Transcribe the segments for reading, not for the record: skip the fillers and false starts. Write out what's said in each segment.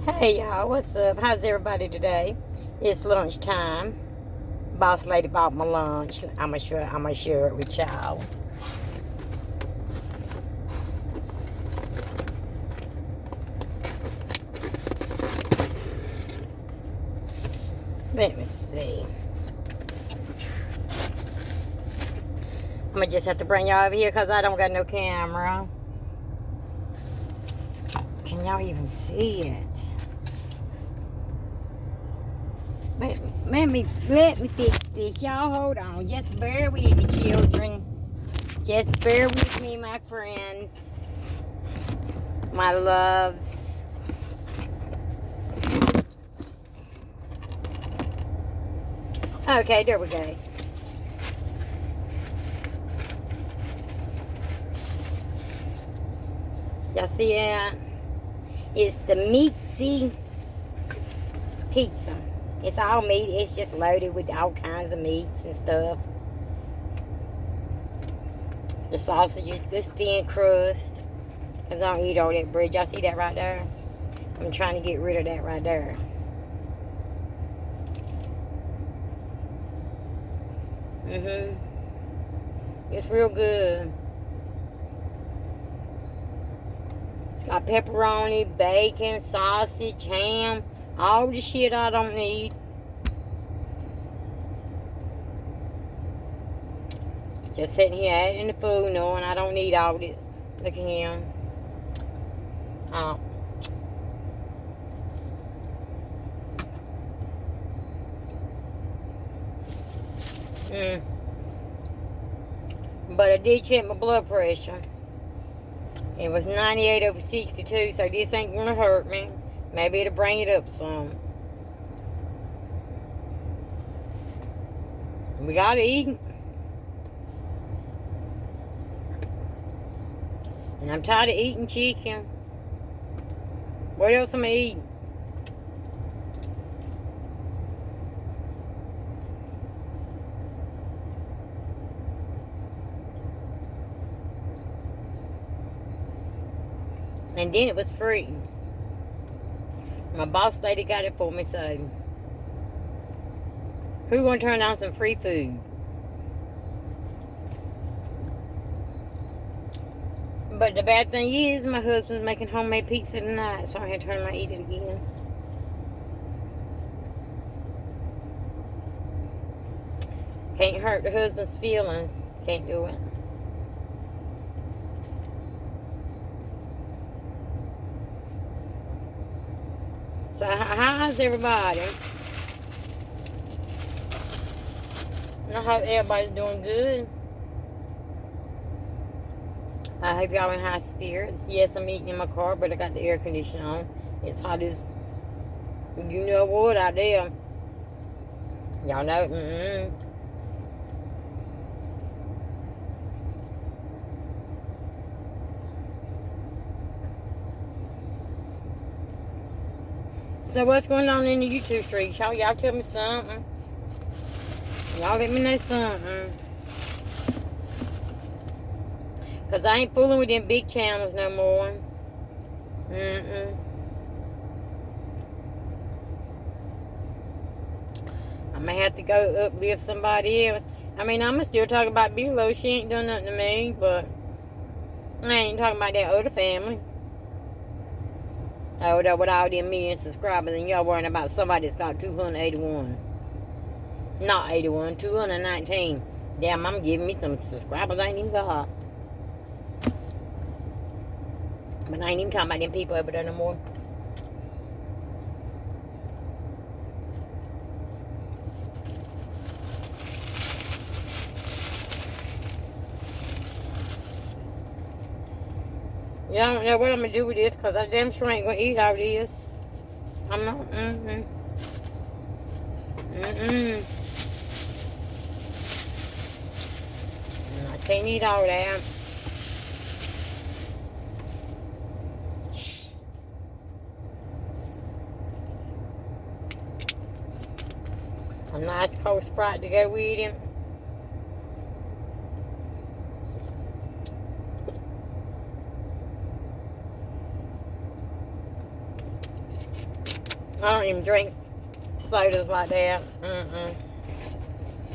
Hey y'all, what's up? How's everybody today? It's lunchtime. Boss lady bought my lunch. I'ma share it with y'all. Let me see. I'ma just have to bring y'all over here because I don't got no camera. Can y'all even see it? Let me fix this. Y'all hold on. Just bear with me, children. Just bear with me, my friends. My loves. Okay, there we go. Y'all see that? It's the meatsy pizza. It's all meat. It's just loaded with all kinds of meats and stuff. The sausage is good thin crust. Because I don't eat all that bread. Y'all see that right there? I'm trying to get rid of that right there. It's real good. It's got pepperoni, bacon, sausage, ham. All the shit I don't need. Just sitting here adding the food, knowing I don't need all this. Look at him. Oh. But I did check my blood pressure. It was 98/62, so this ain't gonna hurt me. Maybe it'll bring it up some. We gotta eat. And I'm tired of eating chicken. What else am I eating? And then it was free. My boss lady got it for me, so who gonna turn down some free food? But the bad thing is, my husband's making homemade pizza tonight, so I had to turn around and eat it again. Can't hurt the husband's feelings. Can't do it. So how's everybody? I hope everybody's doing good. I hope y'all in high spirits. Yes, I'm eating in my car, but I got the air conditioner on. It's hot as you know what out there. Y'all know. So what's going on in the YouTube streets? Y'all tell me something. Y'all let me know something. Because I ain't fooling with them big channels no more. I may have to go uplift somebody else. I mean, I'm going to still talk about Below. She ain't done nothing to me, but I ain't talking about that other family. Oh, that with all them million subscribers, and y'all worrying about somebody that's got 281. Not 81, 219. Damn, I'm giving me some subscribers I ain't even got. But I ain't even talking about them people over there no more. Yeah, I don't know what I'm going to do with this because I damn sure ain't going to eat all this. I'm not. I can't eat all that. A nice cold Sprite to go with him. I don't even drink sodas like that.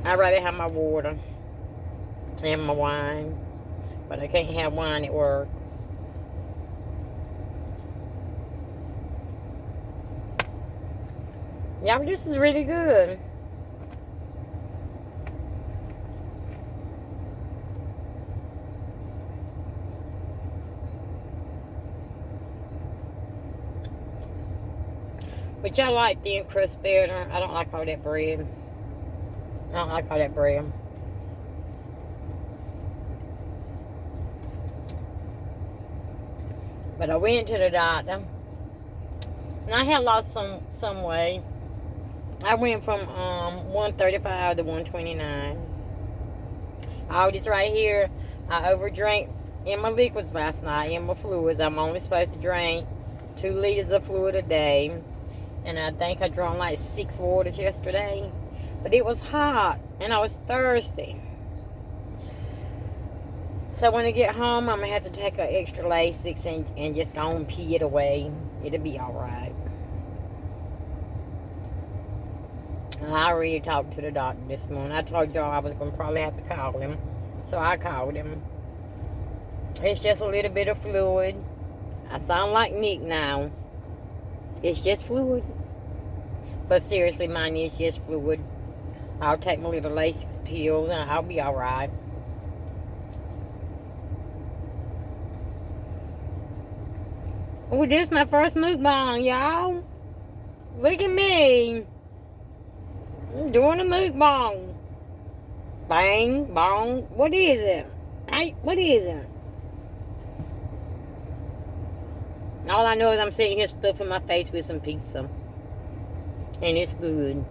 I'd rather have my water and my wine. But I can't have wine at work. Yeah, but this is really good. But y'all like thin crust better. I don't like all that bread. I don't like all that bread. But I went to the doctor. And I had lost some weight. I went from 135 to 129. All this right here, I overdrank in my liquids last night, in my fluids. I'm only supposed to drink 2 liters of fluid a day. And I think I drank like 6 waters yesterday. But it was hot, and I was thirsty. So when I get home, I'm going to have to take an extra Lasix and just go and pee it away. It'll be alright. I already talked to the doctor this morning. I told y'all I was going to probably have to call him. So I called him. It's just a little bit of fluid. I sound like Nick now. It's just fluid. But seriously, mine is just fluid. I'll take my little Lasix pills and I'll be alright. Oh, this is my first mukbang, y'all. Look at me. I'm doing a mukbang. Bang, bong. What is it? Hey, what is it? All I know is I'm sitting here stuffing my face with some pizza. And it's good.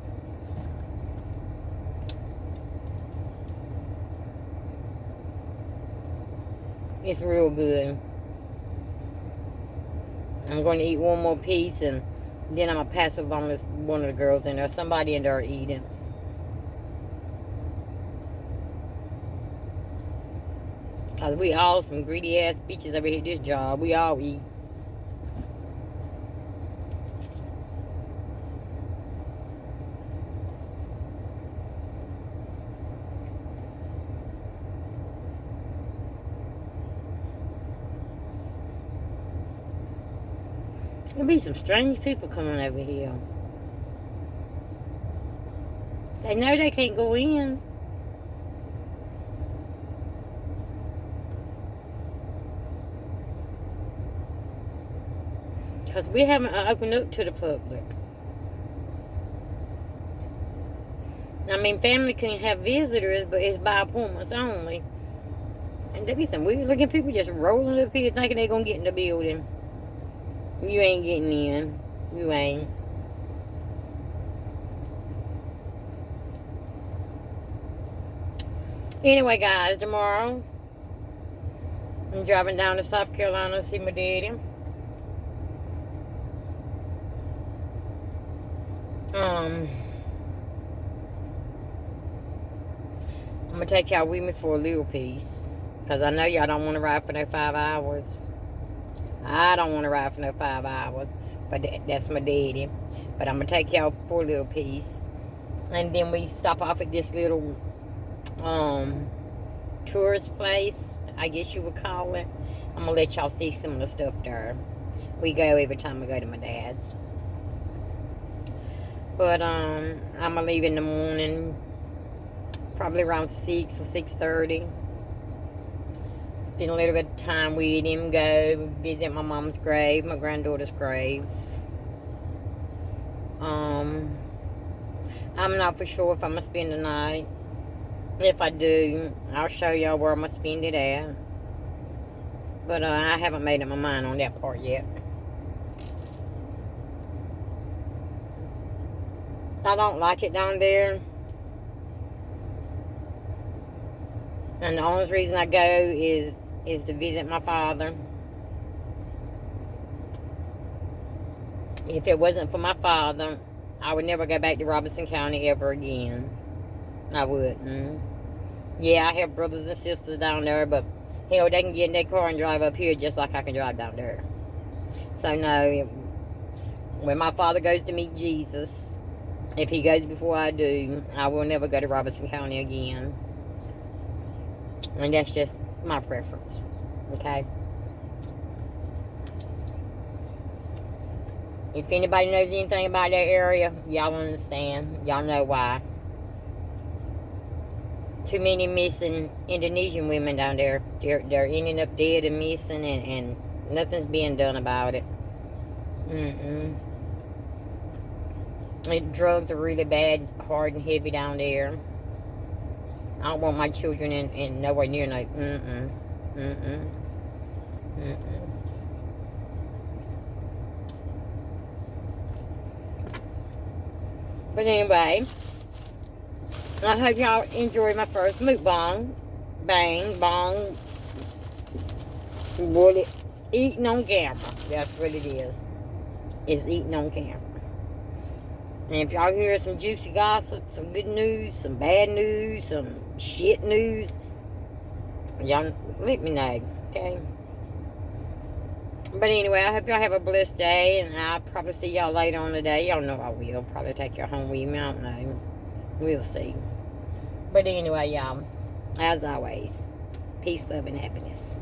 It's real good. I'm going to eat one more piece and then I'm going to pass it along to one of the girls in there. Somebody in there eating. Because we all some greedy ass bitches over here at this job. We all eat. There'll be some strange people coming over here. They know they can't go in. Because we haven't opened up to the public. I mean, family can have visitors, but it's by appointments only. And there be some weird looking people just rolling up here thinking they're going to get in the building. You ain't getting in. You ain't. Anyway, guys, tomorrow I'm driving down to South Carolina to see my daddy. I'm going to take y'all with me for a little piece. Because I know y'all don't want to ride for no 5 hours. I don't want to ride for no 5 hours. But that's my daddy. But I'm going to take y'all for a little piece. And then we stop off at this little tourist place, I guess you would call it. I'm going to let y'all see some of the stuff there. We go every time we go to my dad's. But I'm going to leave in the morning. Probably around 6 or 6:30. Spend a little bit of time with him. Go visit my mom's grave, my granddaughter's grave. I'm not for sure if I'm going to spend the night. If I do, I'll show y'all where I'm going to spend it at. But I haven't made up my mind on that part yet. I don't like it down there. And the only reason I go is to visit my father. If it wasn't for my father, I would never go back to Robinson County ever again. I wouldn't. Yeah, I have brothers and sisters down there, but hell, they can get in their car and drive up here just like I can drive down there. So no, When my father goes to meet Jesus, if he goes before I do, I will never go to Robertson County again. And that's just my preference. Okay? If anybody knows anything about that area, y'all understand. Y'all know why. Too many missing Indonesian women down there. They're ending up dead and missing, and nothing's being done about it. Drugs are really bad, hard and heavy down there. I don't want my children in nowhere near no. But anyway, I hope y'all enjoyed my first mukbang. Bang, bong. Bullet. Eating on camera. That's what it is. It's eating on camera. And if y'all hear some juicy gossip, some good news, some bad news, some shit news, y'all let me know, okay? But anyway, I hope y'all have a blessed day, and I'll probably see y'all later on today. Y'all know I will. Probably take y'all home with me. I don't know. We'll see. But anyway, y'all, as always, peace, love, and happiness.